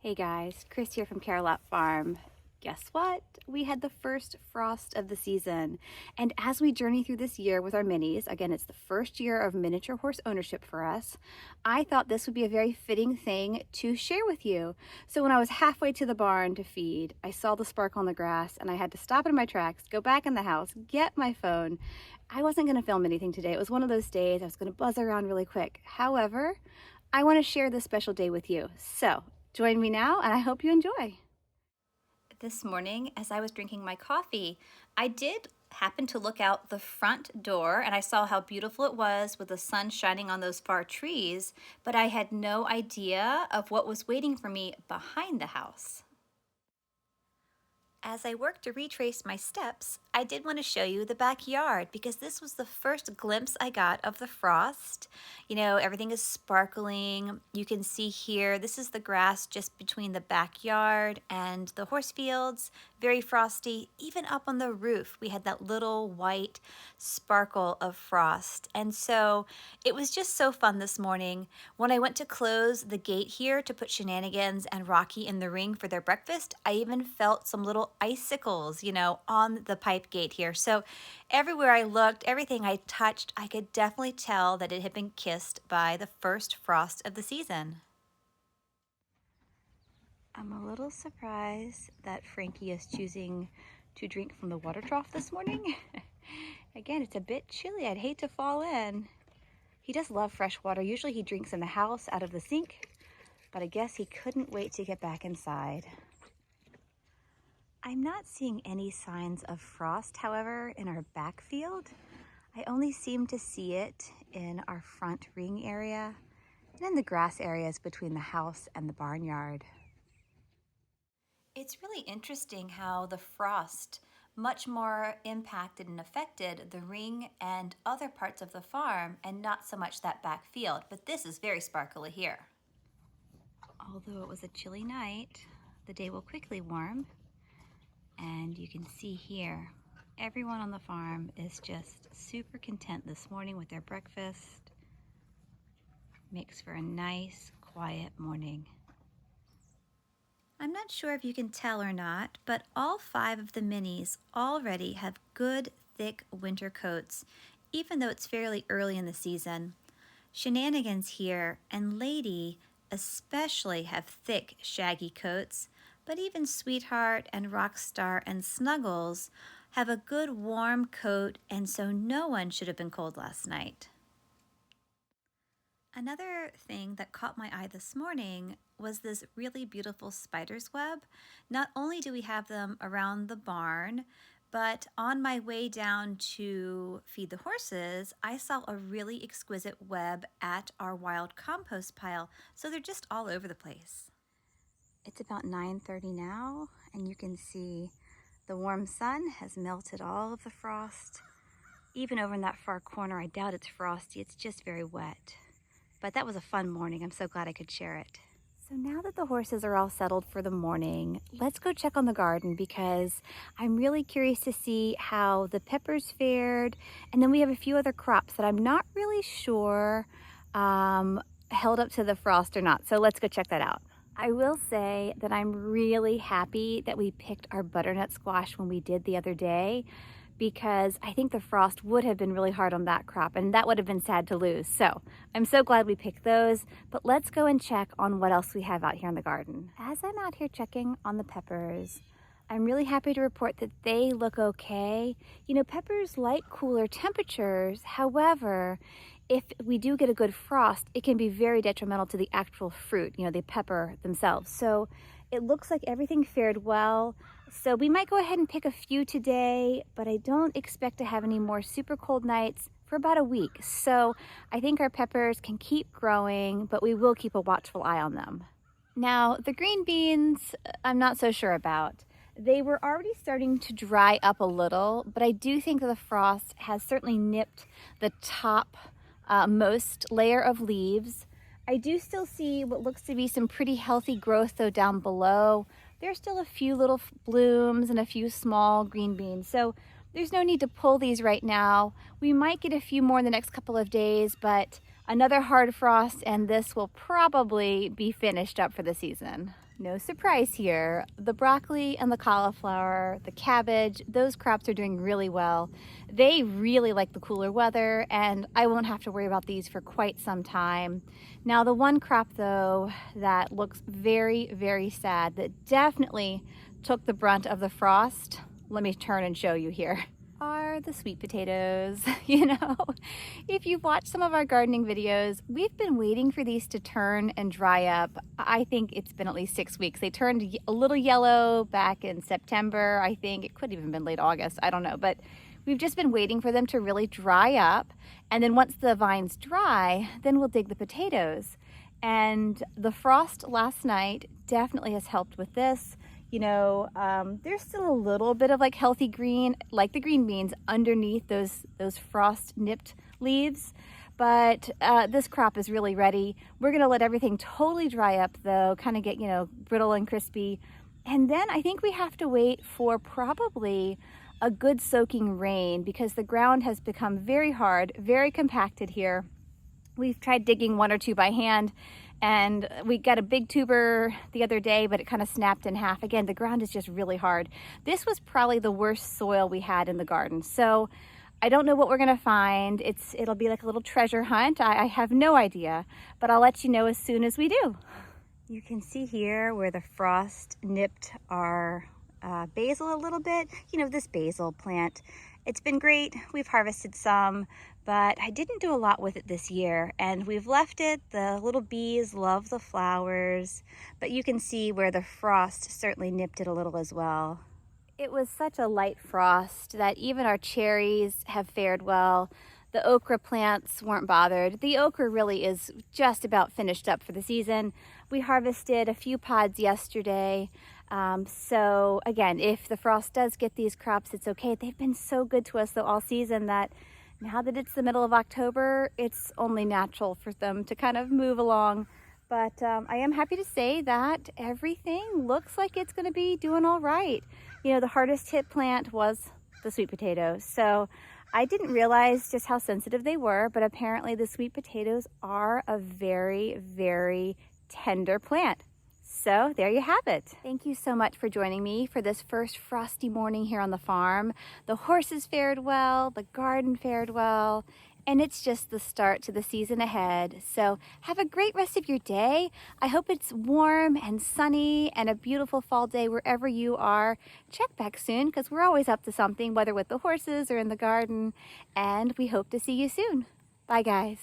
Hey guys, Chris here from Carolot Farm. Guess what? We had the first frost of the season. And as we journey through this year with our minis, again, it's the first year of miniature horse ownership for us, I thought this would be a very fitting thing to share with you. So when I was halfway to the barn to feed, I saw the sparkle on the grass and I had to stop in my tracks, go back in the house, get my phone. I wasn't going to film anything today. It was one of those days I was going to buzz around really quick. However, I want to share this special day with you. So join me now and I hope you enjoy. This morning, as I was drinking my coffee, I did happen to look out the front door and I saw how beautiful it was with the sun shining on those far trees, but I had no idea of what was waiting for me behind the house. As I worked to retrace my steps, I did want to show you the backyard because this was the first glimpse I got of the frost. You know, everything is sparkling. You can see here, this is the grass just between the backyard and the horse fields. Very frosty. Even up on the roof, we had that little white sparkle of frost. And so it was just so fun this morning. When I went to close the gate here to put Shenanigans and Rocky in the ring for their breakfast, I even felt some little icicles, you know, on the pipe gate here. So everywhere I looked, everything I touched, I could definitely tell that it had been kissed by the first frost of the season. I'm a little surprised that Frankie is choosing to drink from the water trough this morning. Again, it's a bit chilly. I'd hate to fall in. He does love fresh water. Usually he drinks in the house out of the sink, but I guess he couldn't wait to get back inside. I'm not seeing any signs of frost, however, in our backfield. I only seem to see it in our front ring area and in the grass areas between the house and the barnyard. It's really interesting how the frost much more impacted and affected the ring and other parts of the farm and not so much that back field, but this is very sparkly here. Although it was a chilly night, the day will quickly warm, and you can see here, everyone on the farm is just super content this morning with their breakfast. Makes for a nice, quiet morning. I'm not sure if you can tell or not, but all 5 of the minis already have good, thick winter coats, even though it's fairly early in the season. Shenanigans here and Lady especially have thick, shaggy coats, but even Sweetheart and Rockstar and Snuggles have a good warm coat, and so no one should have been cold last night. Another thing that caught my eye this morning was this really beautiful spider's web. Not only do we have them around the barn, but on my way down to feed the horses, I saw a really exquisite web at our wild compost pile, so they're just all over the place. It's about 9:30 now, and you can see the warm sun has melted all of the frost. Even over in that far corner, I doubt it's frosty, it's just very wet. But that was a fun morning. I'm so glad I could share it. So now that the horses are all settled for the morning, let's go check on the garden because I'm really curious to see how the peppers fared. And then we have a few other crops that I'm not really sure held up to the frost or not. So let's go check that out. I will say that I'm really happy that we picked our butternut squash when we did the other day, because I think the frost would have been really hard on that crop and that would have been sad to lose. So I'm so glad we picked those, but let's go and check on what else we have out here in the garden. As I'm out here checking on the peppers, I'm really happy to report that they look okay. You know, peppers like cooler temperatures. However, if we do get a good frost, it can be very detrimental to the actual fruit, you know, the pepper themselves. So it looks like everything fared well. So we might go ahead and pick a few today, but I don't expect to have any more super cold nights for about a week. So I think our peppers can keep growing, but we will keep a watchful eye on them. Now, the green beans, I'm not so sure about. They were already starting to dry up a little, but I do think that the frost has certainly nipped the top most layer of leaves. I do still see what looks to be some pretty healthy growth though down below. There's still a few little blooms and a few small green beans. So there's no need to pull these right now. We might get a few more in the next couple of days, but another hard frost and this will probably be finished up for the season. No surprise here. The broccoli and the cauliflower, the cabbage, those crops are doing really well. They really like the cooler weather, and I won't have to worry about these for quite some time. Now, the one crop though that looks very, very sad, that definitely took the brunt of the frost, let me turn and show you here, are the sweet potatoes. You know, if you've watched some of our gardening videos, we've been waiting for these to turn and dry up. I think it's been at least 6 weeks. They turned a little yellow back in September. I think it could have even been late August. I don't know, but we've just been waiting for them to really dry up. And then once the vines dry, then we'll dig the potatoes. And the frost last night definitely has helped with this. You know, there's still a little bit of like healthy green, like the green beans, underneath those frost nipped leaves. But this crop is really ready. We're gonna let everything totally dry up though, kind of get, you know, brittle and crispy. And then I think we have to wait for probably a good soaking rain because the ground has become very hard, very compacted here. We've tried digging 1 or 2 by hand, and we got a big tuber the other day, but it kind of snapped in half. Again, the ground is just really hard. This was probably the worst soil we had in the garden. So I don't know what we're gonna find. It'll be like a little treasure hunt. I have no idea, but I'll let you know as soon as we do. You can see here where the frost nipped our basil a little bit. You know, this basil plant, it's been great. We've harvested some, but I didn't do a lot with it this year, and we've left it. The little bees love the flowers, but you can see where the frost certainly nipped it a little as well. It was such a light frost that even our cherries have fared well. The okra plants weren't bothered. The okra really is just about finished up for the season. We harvested a few pods yesterday. So again, if the frost does get these crops, it's okay. They've been so good to us though all season that now that it's the middle of October, it's only natural for them to kind of move along. But I am happy to say that everything looks like it's going to be doing all right. You know, the hardest hit plant was the sweet potatoes. So I didn't realize just how sensitive they were, but apparently the sweet potatoes are a very, very tender plant. So there you have it. Thank you so much for joining me for this first frosty morning here on the farm. The horses fared well, the garden fared well, and it's just the start to the season ahead. So have a great rest of your day. I hope it's warm and sunny and a beautiful fall day wherever you are. Check back soon because we're always up to something, whether with the horses or in the garden, and we hope to see you soon. Bye guys.